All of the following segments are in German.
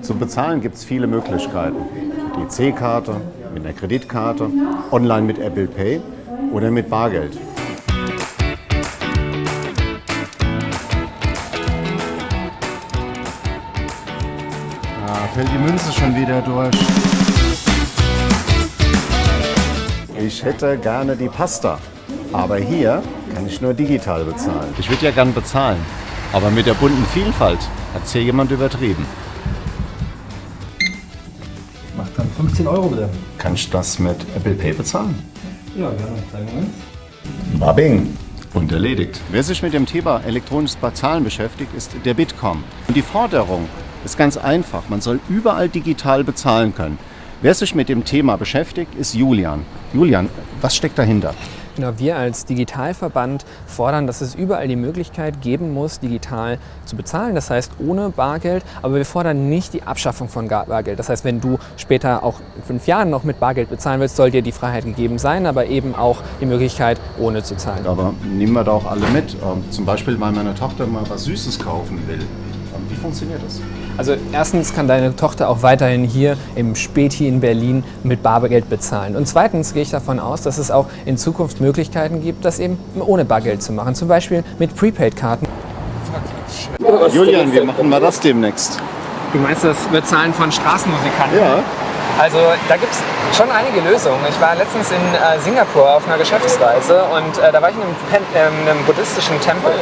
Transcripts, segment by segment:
Zum Bezahlen gibt es viele Möglichkeiten. Die EC-Karte, mit einer Kreditkarte, online mit Apple Pay oder mit Bargeld. Fällt die Münze schon wieder durch. Ich hätte gerne die Pasta, aber hier kann ich nur digital bezahlen. Ich würde ja gern bezahlen, aber mit der bunten Vielfalt hat es hier jemand übertrieben. Macht dann 15 € bitte. Kann ich das mit Apple Pay bezahlen? Ja, gerne. Kleinen Moment. Babing. Und erledigt. Wer sich mit dem Thema elektronisches Bezahlen beschäftigt, ist der Bitkom. Und die Forderung ist ganz einfach. Man soll überall digital bezahlen können. Wer sich mit dem Thema beschäftigt, ist Julian. Julian, was steckt dahinter? Genau, wir als Digitalverband fordern, dass es überall die Möglichkeit geben muss, digital zu bezahlen. Das heißt ohne Bargeld, aber wir fordern nicht die Abschaffung von Bargeld. Das heißt, wenn du später auch in 5 Jahren noch mit Bargeld bezahlen willst, soll dir die Freiheit gegeben sein, aber eben auch die Möglichkeit, ohne zu zahlen. Aber nehmen wir da auch alle mit. Zum Beispiel, weil meine Tochter mal was Süßes kaufen will. Wie funktioniert das? Also erstens kann deine Tochter auch weiterhin hier im Späti in Berlin mit Bargeld bezahlen. Und zweitens gehe ich davon aus, dass es auch in Zukunft Möglichkeiten gibt, das eben ohne Bargeld zu machen. Zum Beispiel mit Prepaid-Karten. Julian, wie machen wir das demnächst? Du meinst das Bezahlen von Straßenmusikanten? Ja. Also da gibt es schon einige Lösungen. Ich war letztens in Singapur auf einer Geschäftsreise und da war ich in einem buddhistischen Tempel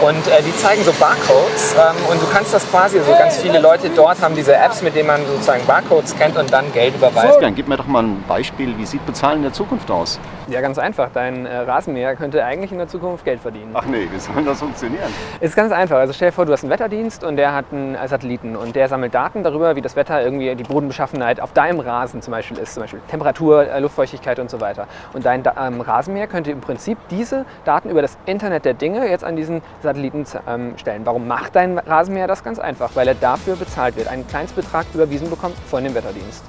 und die zeigen so Barcodes und du kannst das quasi, also ganz viele Leute dort haben diese Apps, mit denen man sozusagen Barcodes kennt und dann Geld überweist. Dann gib mir doch mal ein Beispiel, wie sieht Bezahlen in der Zukunft aus? Ja, ganz einfach. Dein Rasenmäher könnte eigentlich in der Zukunft Geld verdienen. Ach nee, wie soll das funktionieren? Ist ganz einfach. Also stell dir vor, du hast einen Wetterdienst und der hat einen Satelliten und der sammelt Daten darüber, wie das Wetter irgendwie die Bodenbeschaffenheit auf deinem Rasen zum Beispiel ist, zum Beispiel Temperatur, Luftfeuchtigkeit und so weiter. Und dein Rasenmäher könnte im Prinzip diese Daten über das Internet der Dinge jetzt an diesen Satelliten stellen. Warum macht dein Rasenmäher das? Ganz einfach, weil er dafür bezahlt wird, einen Kleinstbetrag überwiesen bekommt von dem Wetterdienst.